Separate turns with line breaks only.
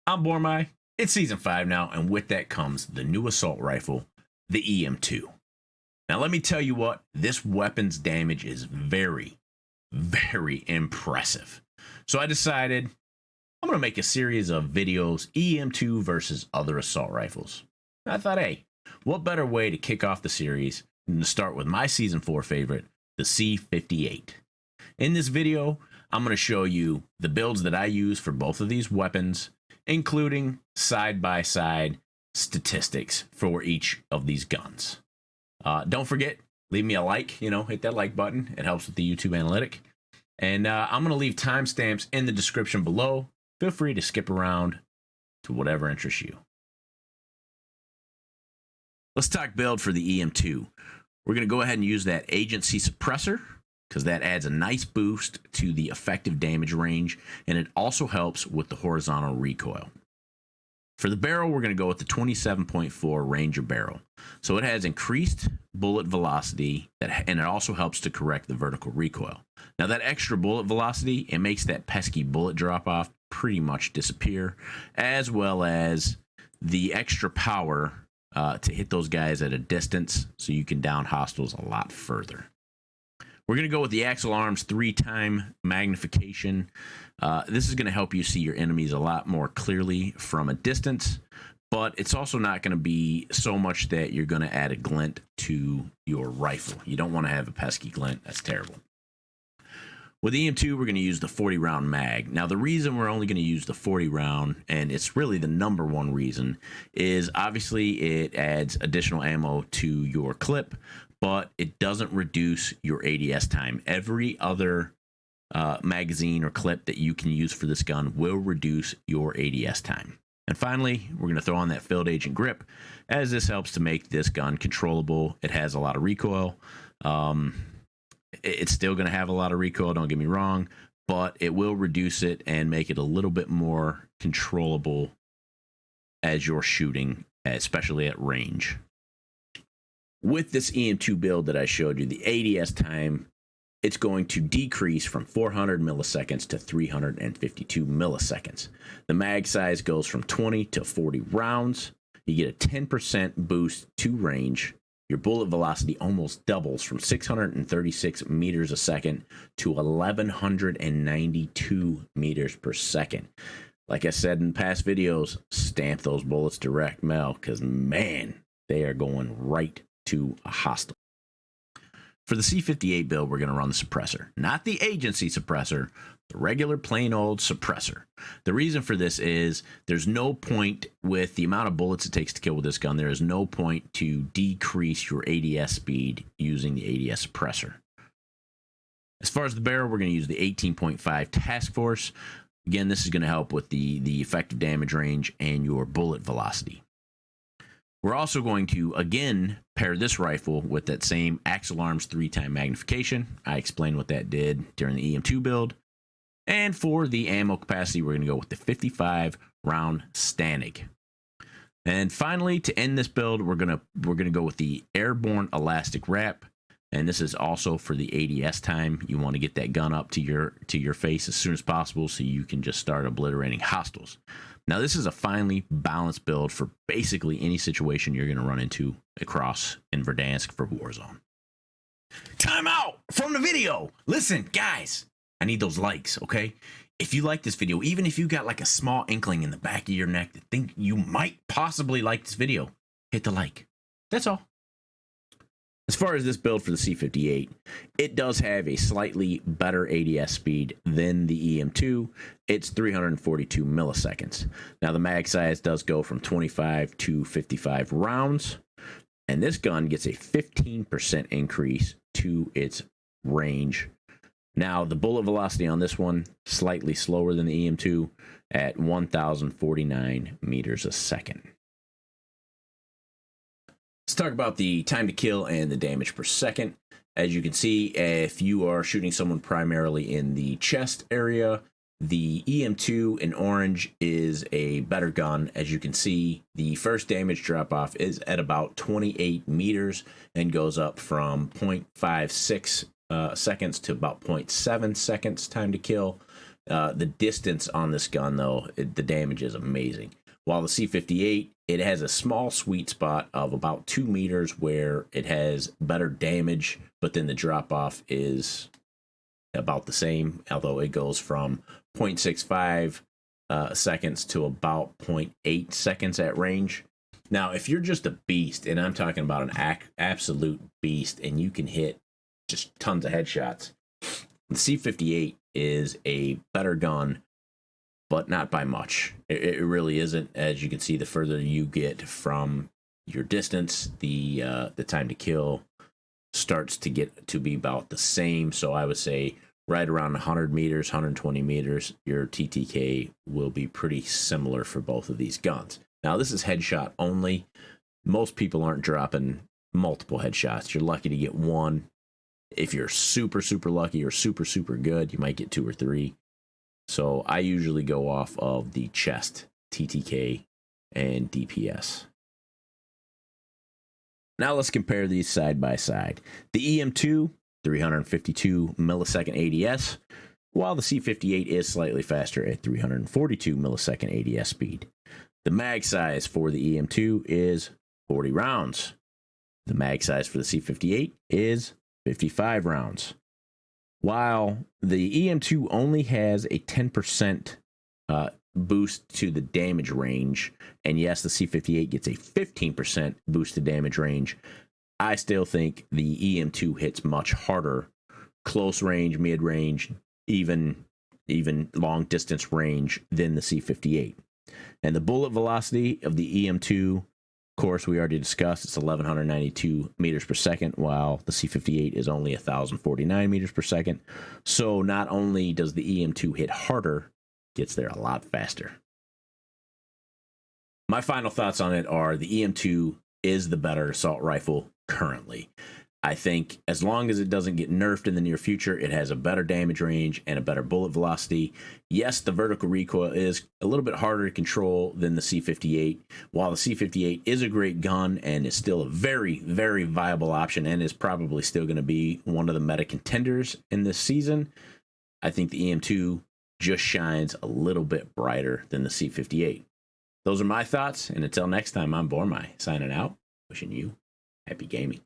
I'm Bormai. It's season 5 now, and with that comes the new assault rifle, the EM2. Now, let me tell you what, this weapon's damage is very, very impressive. So I decided I'm going to make a series of videos, EM2 versus other assault rifles. I thought, hey, what better way to kick off the series than to start with my season 4 favorite, the C58. In this video, I'm going to show you the builds that I use for both of these weapons, including side-by-side statistics for each of these guns. Don't forget, leave me a like, hit that like button. It helps with the YouTube analytic. And I'm going to leave timestamps in the description below. Feel free to skip around to whatever interests you. Let's talk build for the EM2. We're going to go ahead and use that agency suppressor, because that adds a nice boost to the effective damage range, and it also helps with the horizontal recoil. For the barrel, we're going to go with the 27.4 Ranger barrel. So it has increased bullet velocity, and it also helps to correct the vertical recoil. Now that extra bullet velocity, it makes that pesky bullet drop off pretty much disappear, as well as the extra power to hit those guys at a distance so you can down hostiles a lot further. We're going to go with the Axle Arms 3-time magnification. This is going to help you see your enemies a lot more clearly from a distance, but it's also not going to be so much that you're going to add a glint to your rifle. You don't want to have a pesky glint. That's terrible. With EM2, we're going to use the 40-round mag. Now, the reason we're only going to use the 40-round, and it's really the number one reason, is obviously it adds additional ammo to your clip, but it doesn't reduce your ADS time. Every other magazine or clip that you can use for this gun will reduce your ADS time. And finally, we're going to throw on that field agent grip, as this helps to make this gun controllable. It has a lot of recoil. It's still going to have a lot of recoil, don't get me wrong, but it will reduce it and make it a little bit more controllable as you're shooting, especially at range. With this EM2 build that I showed you, the ADS time, it's going to decrease from 400 milliseconds to 352 milliseconds. The mag size goes from 20 to 40 rounds. You get a 10% boost to range. Your bullet velocity almost doubles from 636 meters a second to 1192 meters per second. Like I said in past videos, stamp those bullets direct, Mel, because man, they are going right to a hostile. For the C58 build, we're going to run the suppressor, not the agency suppressor, the regular plain old suppressor. The reason for this is there's no point with the amount of bullets it takes to kill with this gun. There is no point to decrease your ADS speed using the ADS suppressor. As far as the barrel, we're going to use the 18.5 Task Force. Again, this is going to help with the effective damage range and your bullet velocity. We're also going to, again, pair this rifle with that same Axle Arms 3-time magnification. I explained what that did during the EM2 build. And for the ammo capacity, we're going to go with the 55-round Stanig. And finally, to end this build, we're going to go with the Airborne Elastic Wrap. And this is also for the ADS time. You want to get that gun up to your face as soon as possible so you can just start obliterating hostiles. Now, this is a finely balanced build for basically any situation you're going to run into across in Verdansk for Warzone. Time out from the video. Listen, guys, I need those likes, okay? If you like this video, even if you got like a small inkling in the back of your neck that think you might possibly like this video, hit the like. That's all. As far as this build for the C58, it does have a slightly better ADS speed than the EM2. It's 342 milliseconds. Now, the mag size does go from 25 to 55 rounds, and this gun gets a 15% increase to its range. Now, the bullet velocity on this one, slightly slower than the EM2 at 1,049 meters a second. Let's talk about the time to kill and the damage per second. As you can see, if you are shooting someone primarily in the chest area, the EM2 in orange is a better gun. As you can see, the first damage drop off is at about 28 meters and goes up from 0.56 seconds to about 0.7 seconds time to kill. The distance on this gun, though, the damage is amazing. While the C58, it has a small sweet spot of about 2 meters where it has better damage, but then the drop off is about the same, although it goes from 0.65 seconds to about 0.8 seconds at range. Now, if you're just a beast, and I'm talking about an absolute beast, and you can hit just tons of headshots, the C58 is a better gun, but not by much. It really isn't. As you can see, the further you get from your distance, the time to kill starts to get to be about the same. So I would say right around 100 meters, 120 meters, your TTK will be pretty similar for both of these guns. Now, this is headshot only. Most people aren't dropping multiple headshots. You're lucky to get one. If you're super, super lucky or super, super good, you might get 2 or 3. So I usually go off of the chest, TTK and DPS. Now let's compare these side by side. The EM2, 352 millisecond ADS, while the C58 is slightly faster at 342 millisecond ADS speed. The mag size for the EM2 is 40 rounds. The mag size for the C58 is 55 rounds. While the EM2 only has a 10% boost to the damage range, and yes, the C58 gets a 15% boost to damage range, I still think the EM2 hits much harder, close range, mid range, even long distance range than the C58. And the bullet velocity of the EM2, of course, we already discussed, it's 1192 meters per second, while the C58 is only 1049 meters per second. So not only does the EM2 hit harder, gets there a lot faster. My final thoughts on it are the EM2 is the better assault rifle currently. I think as long as it doesn't get nerfed in the near future, it has a better damage range and a better bullet velocity. Yes, the vertical recoil is a little bit harder to control than the C58. While the C58 is a great gun and is still a very, very viable option and is probably still going to be one of the meta contenders in this season, I think the EM2 just shines a little bit brighter than the C58. Those are my thoughts, and until next time, I'm Bormai, signing out, wishing you happy gaming.